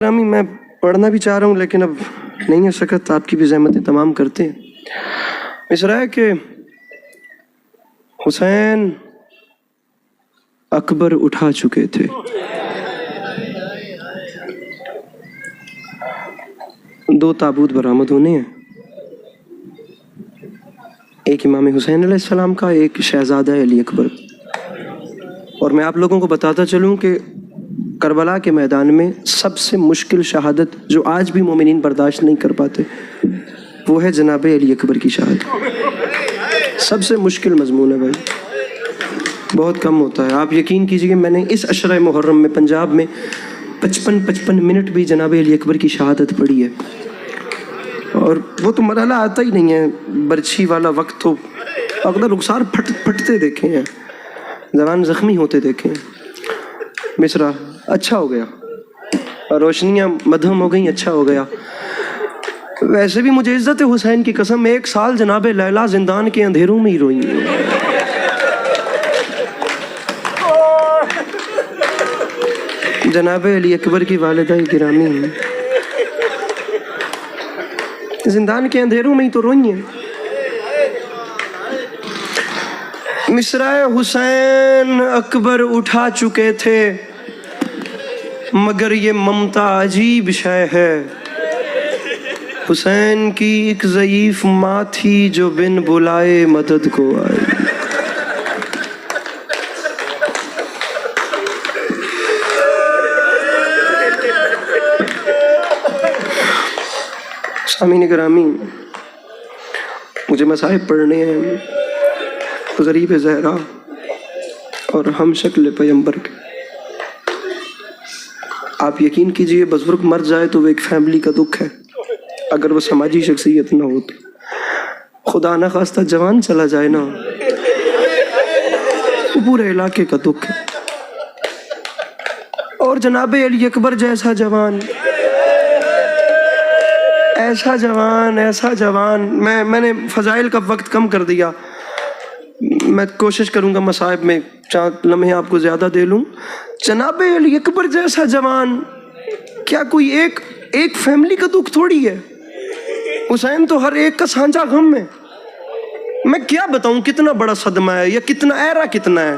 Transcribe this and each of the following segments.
میں پڑھنا بھی چاہ رہا ہوں لیکن اب نہیں ہے سکت، آپ کی بھی زحمتیں تمام کرتے ہیں۔ اس رائے کہ حسین اکبر اٹھا چکے تھے، دو تابوت برآمد ہونے ہیں، ایک امام حسین علیہ السلام کا، ایک شہزادہ علی اکبر۔ اور میں آپ لوگوں کو بتاتا چلوں کہ کربلا کے میدان میں سب سے مشکل شہادت جو آج بھی مومنین برداشت نہیں کر پاتے وہ ہے جناب علی اکبر کی شہادت۔ سب سے مشکل مضمون ہے بھائی، بہت کم ہوتا ہے۔ آپ یقین کیجئے میں نے اس عشرہ محرم میں پنجاب میں 55 منٹ بھی جناب علی اکبر کی شہادت پڑھی ہے، اور وہ تو مرحلہ آتا ہی نہیں ہے، برچھی والا وقت تو اگر رخسار پھٹتے دیکھے ہیں، زبان زخمی ہوتے دیکھے ہیں۔ مصرع اچھا ہو گیا، روشنیاں مدھم ہو گئیں، اچھا ہو گیا۔ ویسے بھی مجھے عزت حسین کی قسم 1 سال جناب لیلا زندان کے اندھیروں میں ہی روئی ہیں۔ جناب علی اکبر کی والدہ گرامی ہیں، زندان کے اندھیروں میں ہی تو روئی ہیں۔ مصرع حسین اکبر اٹھا چکے تھے، مگر یہ ممتا عجیب شے ہے، حسین کی ایک ضعیف ماں تھی جو بن بلائے مدد کو آئی۔ سامعین گرامی، مجھے مصائب پڑھنے ہیں غریب زہرا اور ہم شکل پیمبر کے۔ آپ یقین کیجئے بزرگ مر جائے تو وہ ایک فیملی کا دکھ ہے، اگر وہ سماجی شخصیت نہ ہو تو۔ خدا نہ خواستہ جوان چلا جائے نا، وہ پورے علاقے کا دکھ ہے۔ اور جناب علی اکبر جیسا جوان، ایسا جوان، میں نے فضائل کا وقت کم کر دیا، میں کوشش کروں گا مصائب میں چند لمحے آپ کو زیادہ دے لوں۔ جناب علی اکبر جیسا جوان، کیا کوئی ایک فیملی کا دکھ تھوڑی ہے؟ حسین تو ہر ایک کا سانجا غم ہے۔ میں کیا بتاؤں کتنا بڑا صدمہ ہے، یا کتنا ایرا کتنا ہے،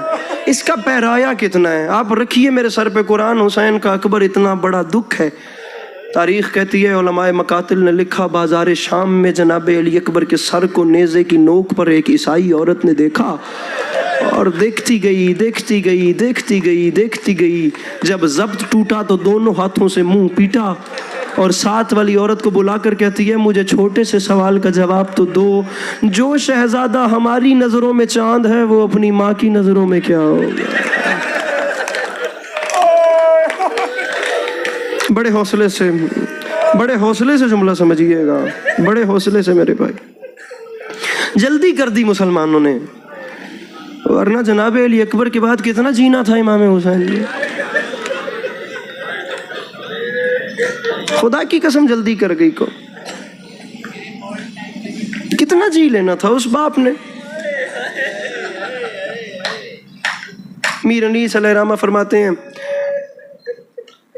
اس کا پیرایا کتنا ہے۔ آپ رکھیے میرے سر پہ قرآن، حسین کا اکبر اتنا بڑا دکھ ہے۔ تاریخ کہتی ہے، علماء مقاتل نے لکھا، بازار شام میں جناب علی اکبر کے سر کو نیزے کی نوک پر ایک عیسائی عورت نے دیکھا، اور دیکھتی گئی، جب ضبط ٹوٹا تو دونوں ہاتھوں سے منہ پیٹا، اور ساتھ والی عورت کو بلا کر کہتی ہے، مجھے چھوٹے سے سوال کا جواب تو دو، جو شہزادہ ہماری نظروں میں چاند ہے وہ اپنی ماں کی نظروں میں کیا ہوگا؟ بڑے حوصلے سے جملہ سمجھیے گا، بڑے حوصلے سے میرے بھائی۔ جلدی کر دی مسلمانوں نے، ورنہ جناب علی اکبر کے بعد کتنا جینا تھا امام حسین نے۔ خدا کی قسم جلدی کر گئی کو، کتنا جی لینا تھا اس باپ نے۔ میر انیس علیہ الرحمہ فرماتے ہیں،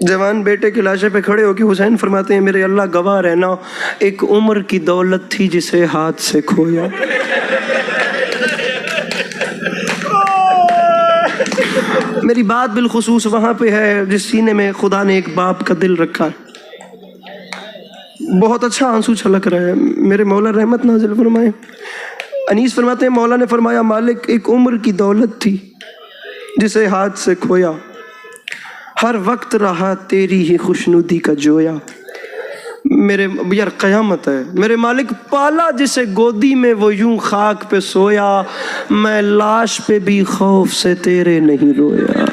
جوان بیٹے کی لاشے پہ کھڑے ہو کے حسین فرماتے ہیں، میرے اللہ گواہ رہنا، ایک عمر کی دولت تھی جسے ہاتھ سے کھویا۔ میری بات بالخصوص وہاں پہ ہے جس سینے میں خدا نے ایک باپ کا دل رکھا ہے۔ بہت اچھا آنسو چھلک رہا ہے، میرے مولا رحمت نازل فرمائے۔ انیس فرماتے ہیں، مولا نے فرمایا، مالک ایک عمر کی دولت تھی جسے ہاتھ سے کھویا، ہر وقت رہا تیری ہی خوشنودی کا جویا۔ میرے یار قیامت ہے، میرے مالک پالا جسے گودی میں وہ یوں خاک پہ سویا، میں لاش پہ بھی خوف سے تیرے نہیں رویا۔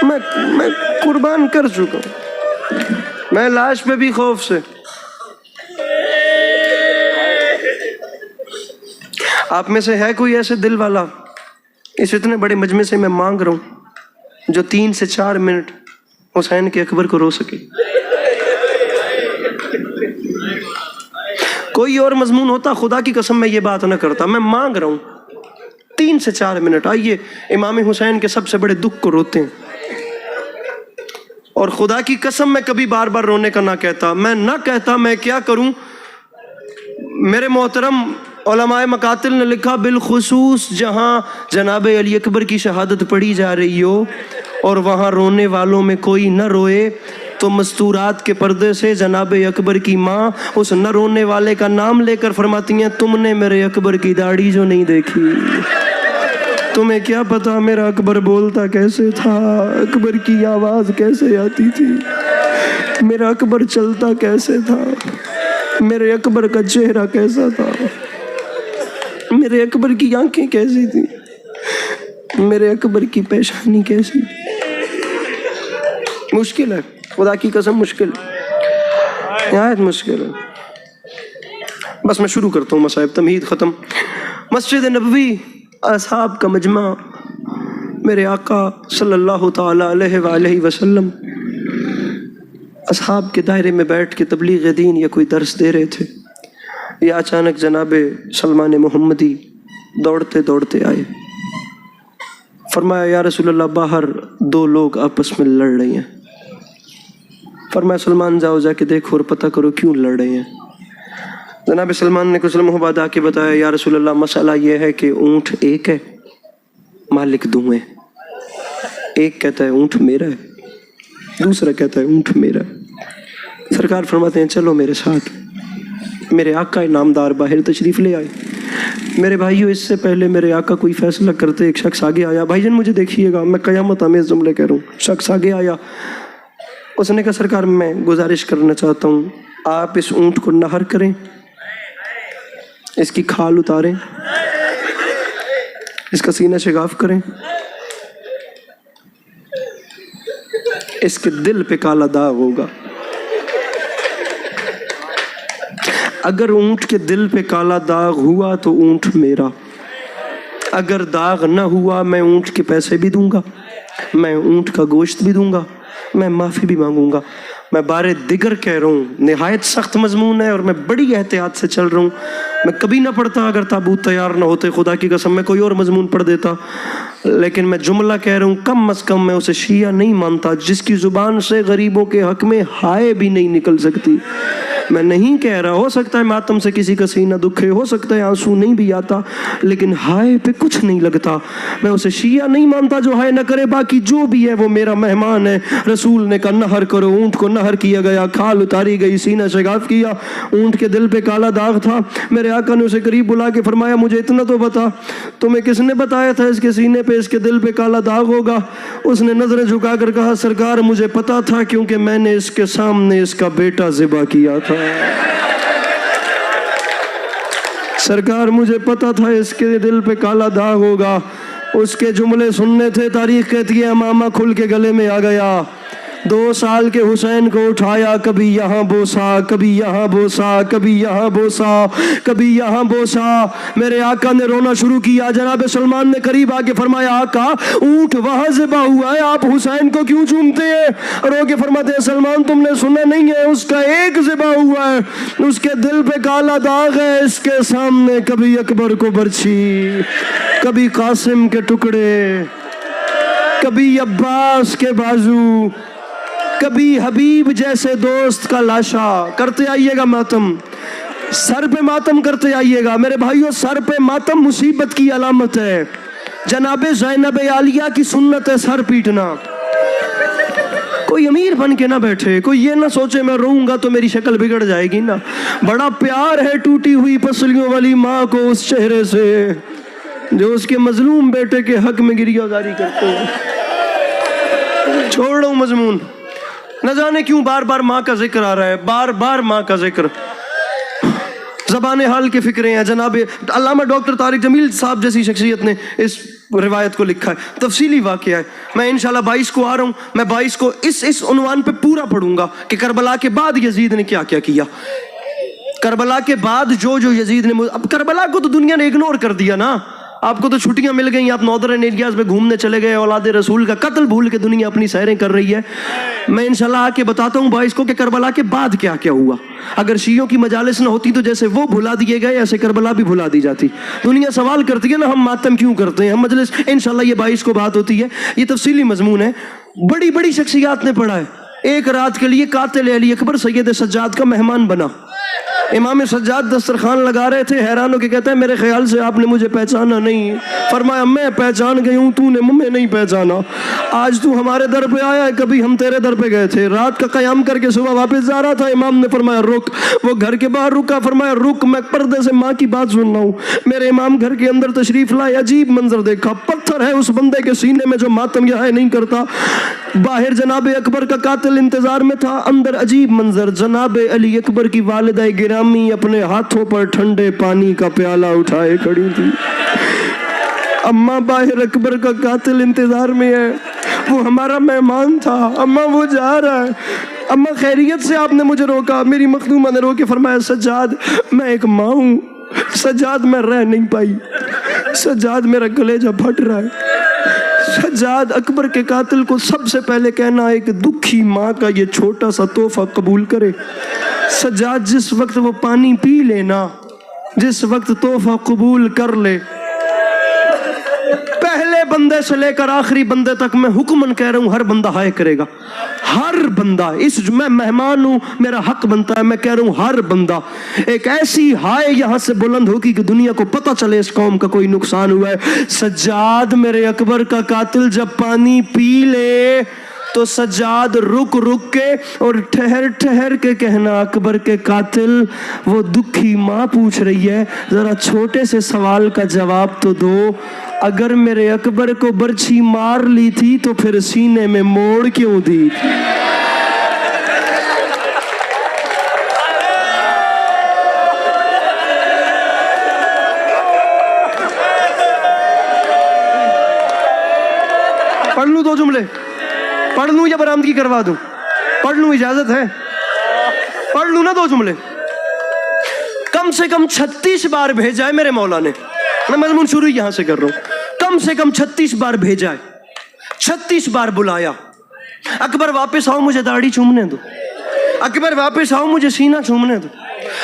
میں قربان کر چکا ہوں، میں لاش پہ بھی خوف سے۔ آپ میں سے ہے کوئی ایسے دل والا؟ اس اتنے بڑے مجمع سے میں مانگ رہا ہوں جو 3 سے 4 منٹ حسین کے اکبر کو رو سکے۔ کوئی اور مضمون ہوتا خدا کی قسم میں یہ بات نہ کرتا، میں مانگ رہا ہوں 3 سے 4 منٹ۔ آئیے امام حسین کے سب سے بڑے دکھ کو روتے ہیں۔ اور خدا کی قسم میں کبھی بار بار رونے کا نہ کہتا، میں کیا کروں۔ میرے محترم علماء مقاتل نے لکھا، بالخصوص جہاں جناب علی اکبر کی شہادت پڑھی جا رہی ہو اور وہاں رونے والوں میں کوئی نہ روئے، تو مستورات کے پردے سے جناب اکبر کی ماں اس نہ رونے والے کا نام لے کر فرماتی ہیں، تم نے میرے اکبر کی داڑھی جو نہیں دیکھی، تمہیں کیا پتا میرا اکبر بولتا کیسے تھا، اکبر کی آواز کیسے آتی تھی، میرا اکبر چلتا کیسے تھا، میرے اکبر کا چہرہ کیسا تھا، میرے اکبر کی آنکھیں کیسی تھی، میرے اکبر کی پیشانی کیسی۔ مشکل ہے، خدا کی قسم مشکل ہے، نہایت مشکل ہے۔ بس میں شروع کرتا ہوں مصائب، تمہید ختم۔ مسجد نبوی، اصحاب کا مجمع، میرے آقا صلی اللہ تعالی علیہ وآلہ وسلم اصحاب کے دائرے میں بیٹھ کے تبلیغ دین یا کوئی درس دے رہے تھے، یا اچانک جناب سلمان محمدی دوڑتے دوڑتے آئے، فرمایا یا رسول اللہ باہر دو لوگ آپس میں لڑ رہے ہیں۔ فرمایا سلمان جاؤ جا کے دیکھو اور پتہ کرو کیوں لڑ رہے ہیں۔ جناب سلمان نے کچھ لمحوں بعد آ کے بتایا یا رسول اللہ مسئلہ یہ ہے کہ اونٹ ایک ہے، مالک دو ہیں، ایک کہتا ہے اونٹ میرا ہے، دوسرا کہتا ہے اونٹ میرا ہے۔ سرکار فرماتے ہیں چلو میرے ساتھ۔ میرے آقا نامدار باہر تشریف لے آئے۔ میرے بھائیو، اس سے پہلے میرے آقا کوئی فیصلہ کرتے ایک شخص آگے آیا، بھائی جان مجھے دیکھیے گا، میں قیامت آمیز جملے کہہ رہا ہوں۔ شخص آگے آیا، اس نے کہا سرکار میں گزارش کرنا چاہتا ہوں آپ اس اونٹ کو نہر کریں، اس کی کھال اتاریں، اس کا سینہ شگاف کریں، اس کے دل پہ کالا داغ ہوگا، اگر اونٹ کے دل پہ کالا داغ ہوا تو اونٹ میرا، اگر داغ نہ ہوا میں اونٹ کے پیسے بھی دوں گا، میں اونٹ کا گوشت بھی دوں گا، میں معافی بھی مانگوں گا۔ میں بار دیگر کہہ رہا ہوں، نہایت سخت مضمون ہے اور میں بڑی احتیاط سے چل رہا ہوں۔ میں کبھی نہ پڑھتا اگر تابوت تیار نہ ہوتے، خدا کی قسم میں کوئی اور مضمون پڑھ دیتا، لیکن میں جملہ کہہ رہا ہوں، کم از کم میں اسے شیعہ نہیں مانتا جس کی زبان سے غریبوں کے حق میں ہائے بھی نہیں نکل سکتی۔ میں نہیں کہہ رہا، ہو سکتا ہے ماتم سے کسی کا سینہ دکھے، ہو سکتا ہے آنسو نہیں بھی آتا، لیکن ہائے پہ کچھ نہیں لگتا۔ میں اسے شیعہ نہیں مانتا جو ہائے نہ کرے، باقی جو بھی ہے وہ میرا مہمان ہے۔ رسول نے کہا نہر کرو، اونٹ کو نہر کیا گیا، کھال اتاری گئی، سینہ شگاف کیا، اونٹ کے دل پہ کالا داغ تھا۔ میرے آقا نے اسے قریب بلا کے فرمایا مجھے اتنا تو بتا، تمہیں کس نے بتایا تھا اس کے سینے پہ اس کے دل پہ کالا داغ ہوگا؟ اس نے نظریں جھکا کر کہا سرکار مجھے پتا تھا کیونکہ میں نے اس کے سامنے اس کا بیٹا ذبح کیا تھا۔ سرکار مجھے پتا تھا اس کے دل پہ کالا داغ ہوگا۔ اس کے جملے سننے تھے، تاریخ کہتی ہے امامہ کھل کے گلے میں آ گیا۔ 2 سال کے حسین کو اٹھایا، کبھی یہاں بوسا، کبھی یہاں بوسا، کبھی یہاں بوسا، کبھی یہاں بوسا۔ میرے آقا نے رونا شروع کیا۔ جناب سلمان نے قریب آ کے فرمایا آقا اونٹ وہاں ذبح ہوا ہے، آپ حسین کو کیوں چومتے ہیں؟ رو کے فرماتے ہیں سلمان تم نے سنا نہیں ہے، اس کا ایک ذبح ہوا ہے، اس کے دل پہ کالا داغ ہے، اس کے سامنے کبھی اکبر کو برچھی، کبھی قاسم کے ٹکڑے، کبھی عباس کے بازو، کبھی حبیب جیسے دوست کا لاشا۔ کرتے آئیے گا ماتم، سر پہ ماتم کرتے آئیے گا میرے بھائیوں۔ سر پہ ماتم مصیبت کی علامت ہے۔ جناب زینب عالیہ کی سنت ہے سر پیٹنا۔ کوئی امیر بن کے نہ بیٹھے، کوئی یہ نہ سوچے میں روؤں گا تو میری شکل بگڑ جائے گی، نا، بڑا پیار ہے ٹوٹی ہوئی پسلیوں والی ماں کو اس چہرے سے جو اس کے مظلوم بیٹے کے حق میں گریہ زاری کرتے ہیں۔ چھوڑ رہا ہوں مضمون، نہ جانے کیوں بار بار ماں کا ذکر آ رہا ہے، بار بار ماں کا ذکر۔ زبان حال کی فکریں ہیں۔ جناب علامہ ڈاکٹر طارق جمیل صاحب جیسی شخصیت نے اس روایت کو لکھا ہے، تفصیلی واقعہ ہے۔ میں انشاءاللہ 22 کو آ رہا ہوں، میں 22 کو اس عنوان پہ پورا پڑھوں گا کہ کربلا کے بعد یزید نے کیا کیا کیا۔ کربلا کے بعد جو یزید نے، اب کربلا کو تو دنیا نے اگنور کر دیا نا، آپ کو تو چھٹیاں مل گئیں، آپ ناردرن ایریاز میں گھومنے چلے گئے، اولاد رسول کا قتل بھول کے دنیا اپنی سیریں کر رہی ہے۔ میں انشاءاللہ آ کے بتاتا ہوں 22 کو کہ کربلا کے بعد کیا کیا ہوا۔ اگر شیعوں کی مجالس نہ ہوتی تو جیسے وہ بھلا دیے گئے ایسے کربلا بھی بھلا دی جاتی۔ دنیا سوال کرتی ہے نا ہم ماتم کیوں کرتے ہیں، ہم مجلس، انشاءاللہ یہ 22 کو بات ہوتی ہے، یہ تفصیلی مضمون ہے، بڑی بڑی شخصیات نے پڑھا ہے۔ ایک رات کے لیے قاتل علی اکبر سید سجاد کا مہمان بنا. امام سجاد دسترخوان لگا رہے تھے، حیران ہو کے کہتے ہیں میرے خیال سے آپ نے مجھے پہچانا نہیں. فرمایا میں پہچان گئی ہوں، تو نے مجھے نہیں پہچانا. آج تو ہمارے در پہ آیا ہے، کبھی ہم تیرے در پہ گئے تھے. رات کا قیام کر کے صبح واپس جا رہا تھا. امام نے فرمایا رک. وہ گھر کے باہر رکا. فرمایا رک، میں پردے سے ماں کی بات سن رہا ہوں. میرے امام گھر کے اندر تشریف لائے. عجیب منظر دیکھا. پتھر ہے اس بندے کے سینے میں جو ماتم یہ نہیں کرتا. باہر جناب اکبر کا قاتل انتظار میں تھا، اندر عجیب منظر. جناب علی اکبر کی والدہ گرامی اپنے ہاتھوں پر ٹھنڈے پانی کا پیالہ اٹھائے کھڑی تھی. اماں باہر اکبر کا قاتل انتظار میں ہے، وہ ہمارا مہمان تھا، اماں وہ جا رہا ہے. اماں خیریت سے آپ نے مجھے روکا. میری مخدومہ نے رو کے فرمایا سجاد میں ایک ماں ہوں. سجاد میں رہ نہیں پائی. سجاد میرا کلیجہ پھٹ رہا ہے. سجاد اکبر کے قاتل کو سب سے پہلے کہنا ہے کہ دکھی ماں کا یہ چھوٹا سا تحفہ قبول کرے. سجاد جس وقت وہ پانی پی لینا، جس وقت تحفہ قبول کر لے، پہلے بندے سے لے کر آخری بندے تک میں حکمن کہہ رہا ہوں ہر بندہ ہائے کرے گا. ہر بندہ، اس میں مہمان ہوں، میرا حق بنتا ہے، میں کہہ رہا ہوں ہر بندہ ایک ایسی ہائے یہاں سے بلند ہوگی کہ دنیا کو پتہ چلے اس قوم کا کوئی نقصان ہوا ہے. سجاد میرے اکبر کا قاتل جب پانی پی لے تو سجاد رک رک کے اور ٹھہر ٹھہر کے کہنا اکبر کے قاتل وہ دکھی ماں پوچھ رہی ہے، ذرا چھوٹے سے سوال کا جواب تو دو. اگر میرے اکبر کو برچھی مار لی تھی تو پھر سینے میں موڑ کیوں دی؟ پڑھ لوں دو جملے؟ پڑھ لوں یا برآمدگی کروا دوں؟ پڑھ لوں، اجازت ہے؟ پڑھ لوں نا دو جملے؟ کم سے کم 36 بار بھیجا ہے میرے مولا نے. میں مضمون شروع یہاں سے کر رہا ہوں. کم سے کم 36 بار بھیجا ہے، 36 بار بلایا. اکبر واپس آؤ مجھے داڑھی چومنے دو. اکبر واپس آؤ مجھے سینہ چومنے دو.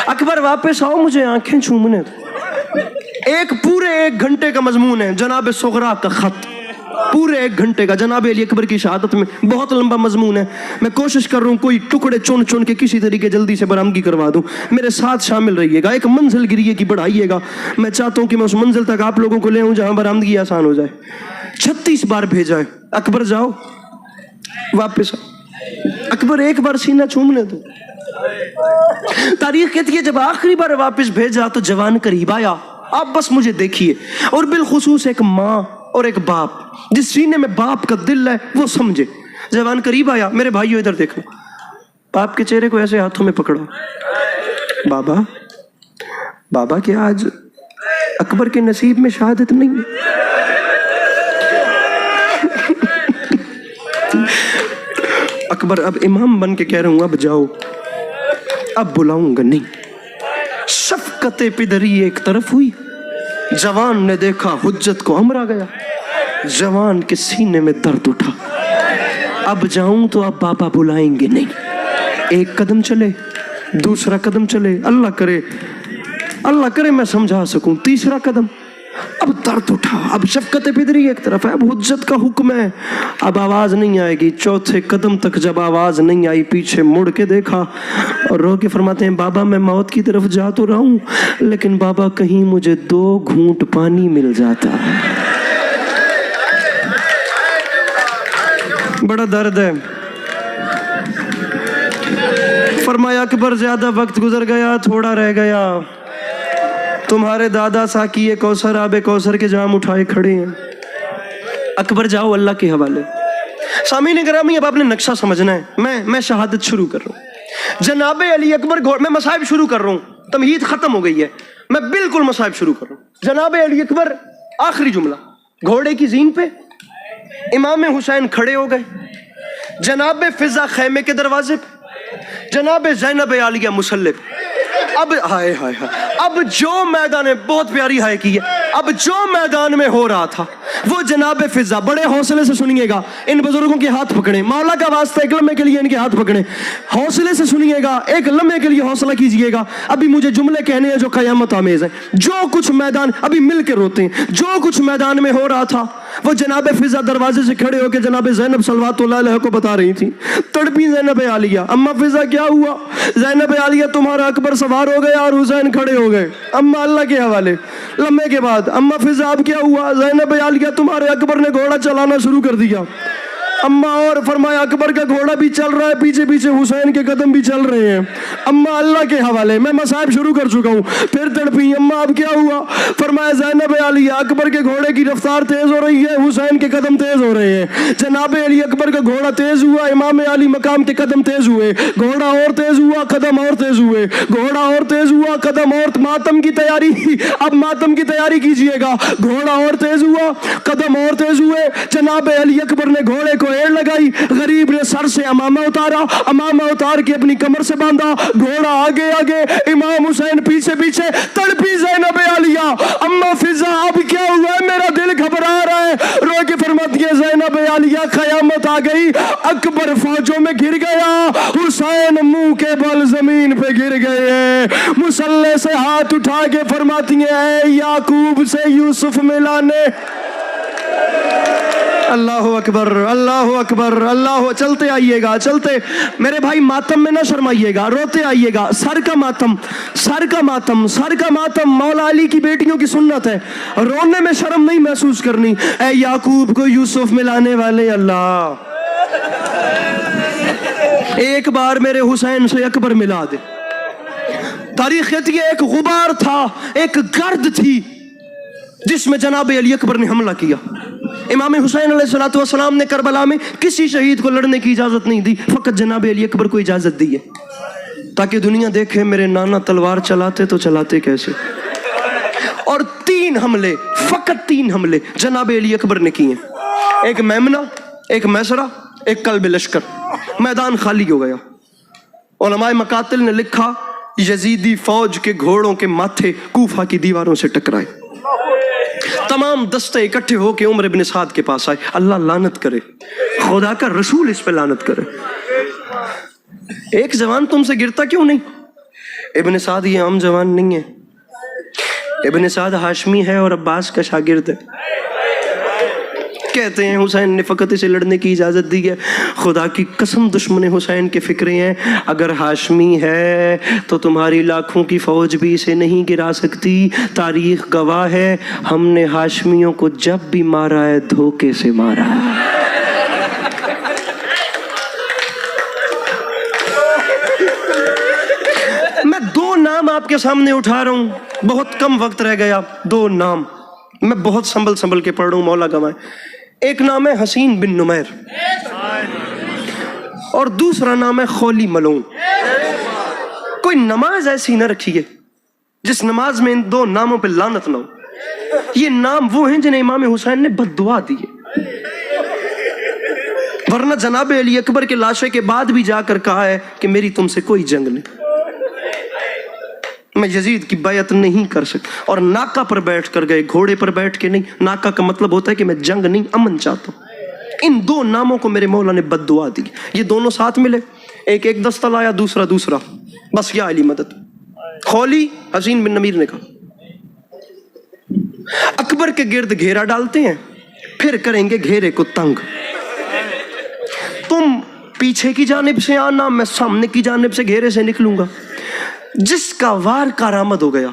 اکبر واپس آؤ مجھے آنکھیں چومنے دو. پورے ایک گھنٹے کا مضمون ہے جناب صغرا کا خط. پورے ایک گھنٹے کا جناب علی اکبر کی شہادت میں. بہت لمبا مضمون ہے. میں کوشش کر رہا ہوں کوئی ٹکڑے چن چن کے کسی طریقے جلدی سے برآمدگی کروا دوں. میرے ساتھ شامل رہیے گا. ایک منزل گریے کی بڑھائیے گا. میں چاہتا ہوں کہ میں اس منزل تک آپ لوگوں کو لے آؤں جہاں برآمدگی آسان ہو جائے. 36 بار بھیجا ہے. اکبر جاؤ واپس آؤ. اکبر ایک بار سینہ چومنے دو. تاریخ کہتی ہے جب آخری بار واپس بھیجا تو جوان قریب آیا. آپ بس مجھے دیکھیے. اور بالخصوص ایک ماں اور ایک باپ جس سینے میں باپ کا دل ہے وہ سمجھے. جوان قریب آیا. میرے بھائیو ادھر دیکھو. باپ کے چہرے کو ایسے ہاتھوں میں پکڑا. بابا بابا کیا آج اکبر کے نصیب میں شہادت نہیں ہے؟ اکبر اب امام بن کے کہہ رہا ہوں اب جاؤ، اب بلاؤں گا نہیں. شفقت پدری ایک طرف ہوئی. جوان نے دیکھا حجت کو امر آ گیا. جوان کے سینے میں درد اٹھا. اب جاؤں تو اب بابا بلائیں گے نہیں. ایک قدم چلے، دوسرا قدم چلے، اللہ کرے میں سمجھا سکوں. تیسرا قدم، اب درد اٹھا. اب شفقت پدری ایک طرف ہے، اب حجت کا حکم ہے، اب آواز نہیں آئے گی. چوتھے قدم تک جب آواز نہیں آئی پیچھے مڑ کے دیکھا اور رو کے فرماتے ہیں بابا میں موت کی طرف جا تو رہا ہوں لیکن بابا کہیں مجھے 2 گھونٹ پانی مل جاتا. بڑا درد ہے. فرمایا اکبر زیادہ وقت گزر گیا، تھوڑا رہ گیا. تمہارے دادا ساقی کوثر آب کوثر کے جام اٹھائے کھڑے ہیں. اکبر جاؤ اللہ کے حوالے. سامعین گرامی اب آپ نے نقشہ سمجھنا ہے. میں شہادت شروع کر رہا ہوں. جناب علی اکبر میں مصائب شروع کر رہا ہوں. تمہید ختم ہو گئی ہے، میں بالکل مصائب شروع کر رہا ہوں. جناب علی اکبر آخری جملہ گھوڑے کی زین پہ. امام حسین کھڑے ہو گئے. جناب فضا خیمے کے دروازے پہ. جناب زینب عالیہ مسلح پہ. اب ہائے ہائے ہائے، اب جو میدان میں بہت پیاری ہائے کی ہے، اب جو میدان میں ہو رہا تھا وہ جناب فضا. بڑے حوصلے سے سنیے گا. ان بزرگوں کے ہاتھ پکڑیں. مولا کا واسطہ ایک لمحے کے لیے ان کے ہاتھ پکڑیں. حوصلے سے سنیے گا. ایک لمحے کے لیے حوصلہ کیجئے گا. ابھی مجھے جملے کہنے ہیں جو قیامت آمیز ہیں. جو کچھ میدان ابھی مل کے روتے ہیں. جو کچھ میدان میں ہو رہا تھا وہ جناب فضا دروازے سے کھڑے ہو کے جناب زینب صلوات اللہ علیہ کو بتا رہی تھی، تڑپی زینب عالیہ، اما فضا کیا ہوا؟ زینب عالیہ تمہارا اکبر سوار ہو گیا اور حسین کھڑے ہو گئے۔ اما اللہ کے حوالے، لمحے کے بعد اما فضا اب کیا ہوا؟ زینب عالیہ تمہارے اکبر نے گھوڑا چلانا شروع کر دیا۔ اما اور فرمایا اکبر کا گھوڑا بھی چل رہا ہے، پیچھے پیچھے حسین کے قدم بھی چل رہے ہیں۔ اما اللہ کے حوالے، میں مصائب شروع کر چکا ہوں، پھر تڑپی۔ اما اب کیا ہوا؟ فرمایا زینب عالیہ اکبر کے گھوڑے کی رفتار تیز ہو رہی ہے، حسین کے قدم تیز ہو رہے ہیں۔ جناب علی اکبر کا گھوڑا تیز ہوا، امام علی مقام کے قدم تیز ہوئے، گھوڑا اور تیز ہوا، قدم اور تیز ہوئے، گھوڑا اور تیز ہوا، قدم اور۔ ماتم کی تیاری، اب ماتم کی تیاری کیجئے گا۔ گھوڑا اور تیز ہوا، قدم اور تیز ہوئے، جناب علی اکبر نے گھوڑے کو ایڑ لگائی، غریب نے سر سے امامہ اتارا، امامہ اتار کے اپنی کمر سے باندھا، گھوڑا آگے آگے، امام حسین پیچھے پیچھے، تڑپی زینب عالیہ۔ اما فضا اب کیا ہوا ہے؟ میرا دل گھبرا رہا ہے، رو کے فرماتی ہے زینب عالیہ قیامت آ گئی، اکبر فوجوں میں گر گیا، حسین منہ کے بل زمین پہ گر گئے، مسلح سے ہاتھ اٹھا کے فرماتی ہیں اے یعقوب سے یوسف ملانے۔ اللہ اکبر، اللہ اکبر، اللہ۔ چلتے آئیے گا، چلتے میرے بھائی، ماتم میں نہ شرمائیے گا، روتے آئیے گا۔ سر کا ماتم، سر کا ماتم، سر کا ماتم مولا علی کی بیٹیوں کی سنت ہے، رونے میں شرم نہیں محسوس کرنی۔ اے یعقوب کو یوسف ملانے والے اللہ، ایک بار میرے حسین سے اکبر ملا دے۔ تاریخ کہتی ہے ایک غبار تھا، ایک گرد تھی جس میں جناب علی اکبر نے حملہ کیا۔ امام حسین علیہ السلام نے کربلا میں کسی شہید کو لڑنے کی اجازت نہیں دی، فقط جناب علی اکبر کو اجازت دی ہے تاکہ دنیا دیکھے میرے نانا تلوار چلاتے تو چلاتے کیسے۔ اور 3 حملے، فقط 3 حملے جناب علی اکبر نے کیے، ایک میمنہ، ایک میسرہ، ایک قلب لشکر۔ میدان خالی ہو گیا۔ علماء مقاتل نے لکھا یزیدی فوج کے گھوڑوں کے ماتھے کوفہ کی دیواروں سے ٹکرائے، تمام دستے اکٹھے ہو کے عمر ابن سعد کے پاس آئے۔ اللہ لعنت کرے، خدا کا رسول اس پہ لعنت کرے، ایک جوان تم سے گرتا کیوں نہیں؟ ابن سعد یہ عام جوان نہیں ہے، ابن سعد ہاشمی ہے اور عباس کا شاگرد ہے۔ کہتے ہیں حسین نے فقط اسے لڑنے کی اجازت دی ہے، خدا کی قسم دشمن حسین کے فکرے ہیں، اگر ہاشمی ہے تو تمہاری لاکھوں کی فوج بھی اسے نہیں گرا سکتی۔ تاریخ گواہ ہے، ہم نے ہاشمیوں کو جب بھی مارا ہے دھوکے سے مارا ہے۔ میں 2 نام آپ کے سامنے اٹھا رہا ہوں، بہت کم وقت رہ گیا، 2 نام میں بہت سنبھل کے پڑھ رہا ہوں، مولا گوائے۔ ایک نام ہے حسین بن نمیر اور دوسرا نام ہے خولی ملعون۔ کوئی نماز ایسی نہ رکھیے جس نماز میں ان 2 ناموں پہ لعنت نہ ہو۔ یہ نام وہ ہیں جنہیں امام حسین نے بد دعا دی ہے، ورنہ جناب علی اکبر کے لاشے کے بعد بھی جا کر کہا ہے کہ میری تم سے کوئی جنگ نہیں، میں یزید کی بیعت نہیں کر سکتا۔ اور ناکا پر بیٹھ کر گئے، گھوڑے پر بیٹھ کے نہیں۔ ناکا کا مطلب ہوتا ہے کہ میں جنگ نہیں، امن چاہتا ہوں۔ ان 2 ناموں کو میرے مولا نے بد دعا دی، یہ دونوں ساتھ ملے، ایک دستہ لایا، دوسرا، بس یا علی مدد۔ خولی حسین بن نمیر نے کہا اکبر کے گرد گھیرا ڈالتے ہیں، پھر کریں گے گھیرے کو تنگ، تم پیچھے کی جانب سے آنا، میں سامنے کی جانب سے گھیرے سے نکلوں گا۔ جس کا وار کارآمد ہو گیا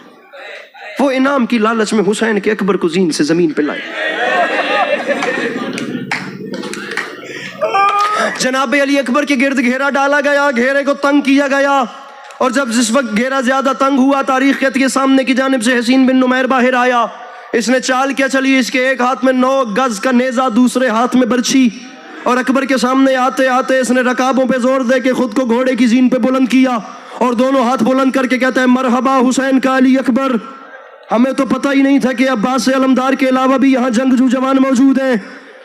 وہ انعام کی لالچ میں حسین کے اکبر کو زین سے زمین پہ لائے۔ جناب علی اکبر کے گرد گھیرا ڈالا گیا، گھیرے کو تنگ کیا گیا، اور جس وقت گھیرا زیادہ تنگ ہوا، تاریخ کہتی ہے سامنے کی جانب سے حسین بن نمیر باہر آیا۔ اس نے چال کیا چلی، اس کے ایک ہاتھ میں 9 گز کا نیزہ، دوسرے ہاتھ میں برچھی، اور اکبر کے سامنے آتے آتے اس نے رکابوں پہ زور دے کے خود کو گھوڑے کی زین پہ بلند کیا، اور دونوں ہاتھ بلند کر کے کہتا ہے مرحبا حسین کا علی اکبر، ہمیں تو پتہ ہی نہیں تھا کہ عباس علمدار کے علاوہ بھی یہاں جنگجو جوان موجود ہیں۔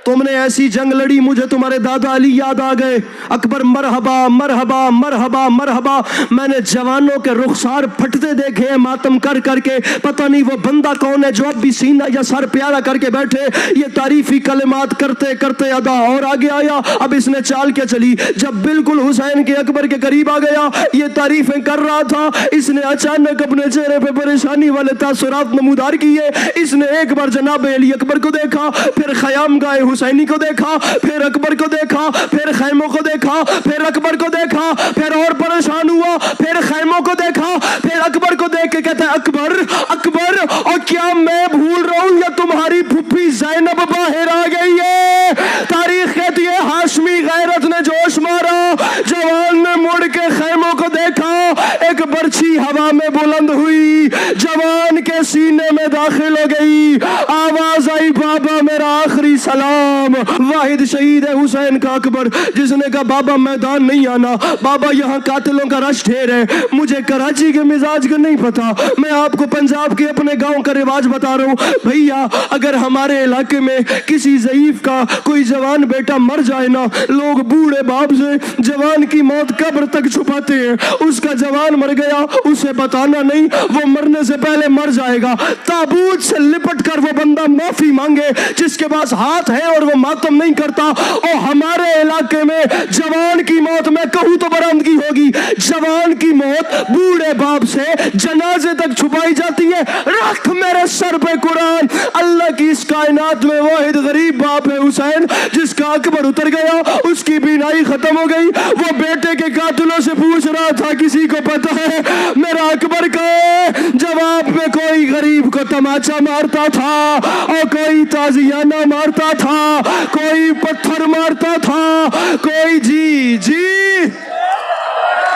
تم نے ایسی جنگ لڑی مجھے تمہارے دادا علی یاد آ گئے. اکبر مرحبا مرحبا مرحبا مرحبا. میں نے جوانوں کے رخسار پھٹتے دیکھے ہیں ماتم کر کر کے. پتہ نہیں وہ بندہ کون ہے جو اب بھی سینہ یا سر پیارا کر کے بیٹھے. یہ تعریفی کلمات کرتے کرتے ادا اور آگے آیا. اب اس نے چال کیا چلی, جب بالکل حسین کے اکبر کے قریب آ گیا, یہ تعریفیں کر رہا تھا, اس نے اچانک اپنے چہرے پہ پریشانی والے تاثرات نمودار کیے. اس نے ایک بار جناب علی اکبر کو دیکھا, پھر خیام گاہ حسینی کو دیکھا, پھر اکبر کو دیکھا, پھر خیموں کو دیکھا, پھر اکبر کو دیکھا, پھر اور پریشان ہوا, پھر خیموں کو دیکھا, پھر اکبر کو دیکھ کے کہتا ہے اکبر اکبر, اور کیا میں بھول رہا ہوں یا تمہاری پھپھی زینب باہر آ گئی ہے؟ تاریخ کہتی ہے ہاشمی غیرت نے جوش مارا, جوان نے مڑ کے خیموں کو دیکھا, ایک برچھی ہوا میں بلند ہوئی, جوان کے سینے میں داخل ہو گئی, آواز آئی بابا میرا آخری سلام. واحد شہید ہے حسین کا اکبر, جس نے کہا بابا میدان نہیں آنا, بابا یہاں قاتلوں کا رش ڈھیر ہے. مجھے کراچی کے مزاج کا نہیں پتا, میں آپ کو پنجاب کے اپنے گاؤں کا رواج بتا رہا ہوں. بھیا اگر ہمارے علاقے میں کسی ضعیف کا کوئی جوان بیٹا مر جائے نا, لوگ بوڑھے باپ سے جوان کی موت قبر تک چھپاتے ہیں. اس کا جوان مر گیا اسے بتانا نہیں, وہ مرنے سے پہلے مر جائے گا. تابوت سے لپٹ کر وہ بندہ معافی مانگے جس کے پاس ہاتھ ہے اور وہ ماتم نہیں کرتا. اور ہمارے علاقے میں جوان کی موت میں کہوں تو برآمدگی ہوگی, جوان کی موت بوڑھے باپ سے جنازے تک چھپائی جاتی ہے. رکھ میرے سر پہ قرآن, اللہ کی اس کائنات میں واحد غریب باپ ہے حسین, جس کا اکبر اتر گیا, اس کی بینائی ختم ہو گئی. وہ بیٹے کے قاتلوں سے پوچھ رہا تھا کسی کو پتا ہے میرا اکبر کا ہے؟ جواب میں کوئی غریب کو تماچا مارتا تھا, اور کوئی تازیانہ مارتا تھا, کوئی پتھر مارتا تھا, کوئی جی جی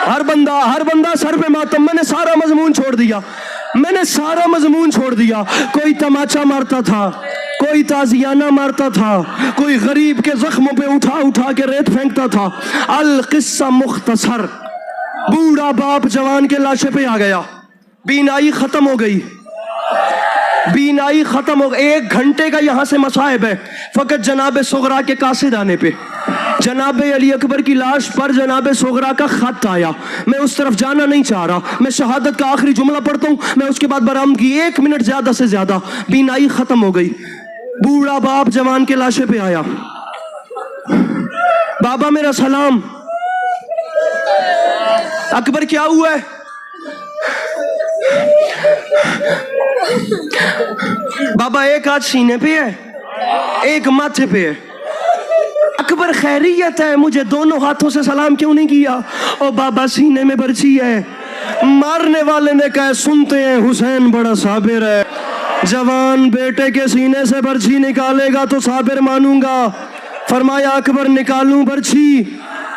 ہر بندہ سر پہ ماتم. میں نے سارا مضمون چھوڑ دیا, میں نے سارا مضمون چھوڑ دیا. کوئی تماچا مارتا تھا, کوئی تازیانہ مارتا تھا, کوئی غریب کے زخموں پہ اٹھا کے ریت پھینکتا تھا. القصہ مختصر, بوڑھا باپ جوان کے لاشے پہ آ گیا, بینائی ختم ہو گئی, بینائی ختم ہو گئی. 1 گھنٹے کا یہاں سے مصائب ہے فقط جناب صغرا کے قاصد آنے پہ. جناب علی اکبر کی لاش پر جناب صغرا کا خط آیا. میں اس طرف جانا نہیں چاہ رہا, میں شہادت کا آخری جملہ پڑھتا ہوں, میں اس کے بعد برآمدگی 1 منٹ زیادہ سے زیادہ. بینائی ختم ہو گئی, بوڑھا باپ جوان کے لاشے پہ آیا, بابا میرا سلام. اکبر کیا ہوا ہے؟ بابا ایک ہاتھ سینے پہ ہے, ایک ماتھے پہ ہے. اکبر خیریت ہے, مجھے دونوں ہاتھوں سے سلام کیوں نہیں کیا؟ او بابا سینے میں برچھی ہے. مارنے والے نے کہا سنتے ہیں حسین بڑا صابر ہے, جوان بیٹے کے سینے سے برچھی نکالے گا تو صابر مانوں گا. فرمایا اکبر نکالوں برچھی؟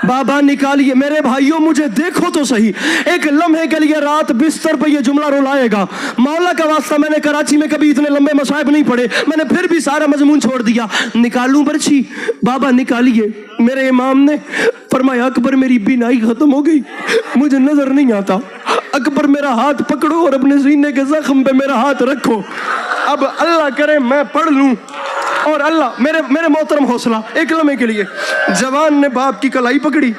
بابا نکالیے. میرے بھائیوں مجھے دیکھو تو صحیح, ایک لمحے کے لیے رات بستر پہ یہ جملہ رولائے گا. مولا کا واسطہ, میں نے کراچی میں کبھی اتنے لمبے مصائب نہیں پڑھے, میں نے پھر بھی سارا مضمون چھوڑ دیا. نکالوں برچھی؟ بابا نکالیے. میرے امام نے فرمایا اکبر میری بینائی ختم ہو گئی, مجھے نظر نہیں آتا. اکبر میرا ہاتھ پکڑو اور اپنے سینے کے زخم پہ میرا ہاتھ رکھو, اب اللہ کرے میں پڑھ لوں. اور اللہ میرے محترم حوصلہ, ایک لمحے کے لیے جوان نے باپ کی کلائی پکڑی,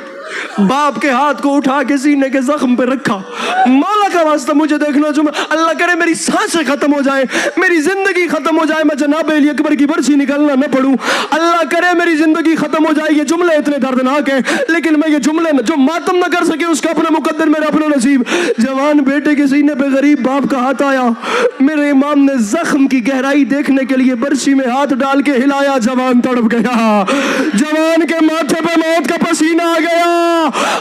باپ کے ہاتھ کو اٹھا کے سینے کے زخم پہ رکھا. مولا کا واسطہ مجھے دیکھنا, اللہ کرے میری سانسیں ختم ہو جائے, میری زندگی ختم ہو جائے, میں جناب علی اکبر کی برچھی نکالنا نہ پڑوں. اللہ کرے میری زندگی ختم ہو جائے. یہ جملے اتنے دردناک ہیں, لیکن میں یہ جملے جو ماتم نہ کر سکے اس کا اپنا مقدر, میرا اپنا نصیب. جوان بیٹے کے سینے پہ غریب باپ کا ہاتھ آیا, میرے امام نے زخم کی گہرائی دیکھنے کے لیے برچھی میں ہاتھ ڈال کے ہلایا, جوان تڑپ گیا, جوان کے ماتھے پہ موت کا پسینہ آ گیا.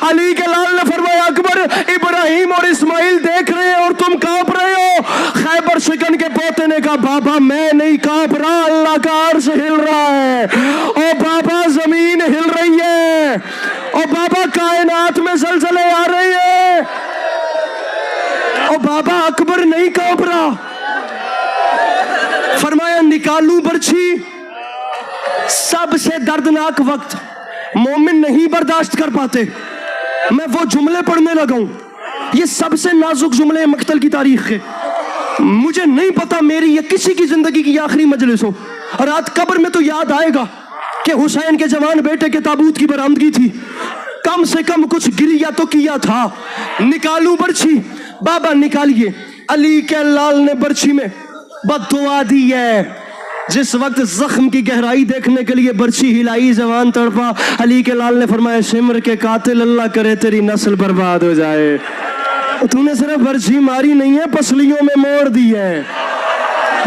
علی کے لال نے فرمایا اکبر ابراہیم اور اسماعیل دیکھ رہے ہیں اور تم کانپ رہے ہو. خیبر شکن کے پوتے نے کہا بابا میں نہیں کانپ رہا, اللہ کا عرش ہل رہا ہے, اور بابا زمین ہل رہی ہے, اور بابا کائنات میں زلزلے آ رہے ہیں, اور بابا اکبر نہیں کانپ رہا. فرمایا نکالوں برچھی؟ سب سے دردناک وقت مومن نہیں برداشت کر پاتے. میں وہ جملے پڑھنے لگا ہوں, یہ سب سے نازک جملے مقتل کی تاریخ کے. مجھے نہیں پتا میری یا کسی کی زندگی کی آخری مجلس ہو, رات قبر میں تو یاد آئے گا. کہ حسین کے جوان بیٹے کے تابوت کی برآمدگی تھی، کم سے کم کچھ گریا تو کیا تھا، نکالوں برچھی؟ بابا نکالیے۔ علی کے لال نے برچھی میں بد دعا دی ہے، جس وقت زخم کی گہرائی دیکھنے کے لیے برچھی ہلائی، جوان تڑپا، علی کے لال نے فرمایا سمر کے قاتل اللہ کرے تیری نسل برباد ہو جائے۔ تو نے صرف برچھی ماری نہیں ہے، پسلیوں میں موڑ دی ہے۔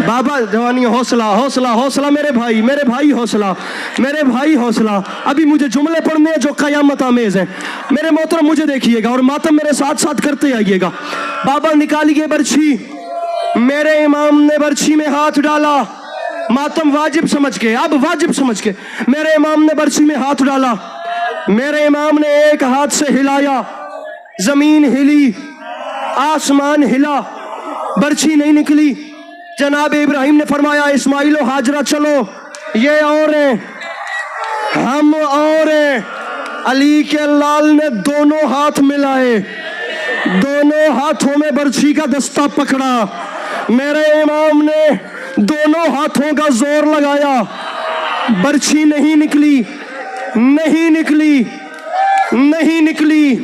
بابا جوانی، حوصلہ حوصلہ حوصلہ میرے بھائی حوصلہ، میرے بھائی حوصلہ۔ ابھی مجھے جملے پڑھنے ہیں جو قیامت آمیز ہیں۔ میرے محترم مجھے دیکھیے گا اور ماتم میرے ساتھ ساتھ کرتے آئیے گا۔ بابا نکالیے برچھی۔ میرے امام نے برچھی میں ہاتھ ڈالا، ماتم واجب سمجھ کے، اب واجب سمجھ کے، میرے امام نے برچھی میں ہاتھ ڈالا، میرے امام نے ایک ہاتھ سے ہلایا، زمین ہلی، آسمان ہلا، برچھی نہیں نکلی۔ جناب ابراہیم نے فرمایا اسماعیل و ہاجرہ چلو، یہ اور ہیں، ہم اور ہیں۔ علی کے لال نے دونوں ہاتھ ملائے، دونوں ہاتھوں میں برچھی کا دستہ پکڑا، میرے امام نے دونوں ہاتھوں کا زور لگایا، برچھی نہیں نکلی، نہیں نکلی، نہیں نکلی،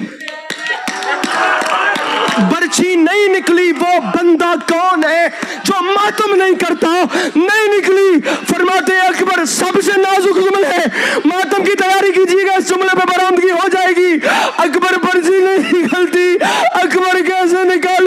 برچھی نہیں نکلی۔ وہ بندہ کون ہے جو ماتم نہیں کرتا؟ نہیں نکلی۔ فرماتے اکبر سب سے نازک جملے ہے، ماتم کی تیاری کیجیے گا، اس جملے پہ برآمدگی ہو جائے گی۔ اکبر برچھی نہیں نکلتی، اکبر کیسے نکال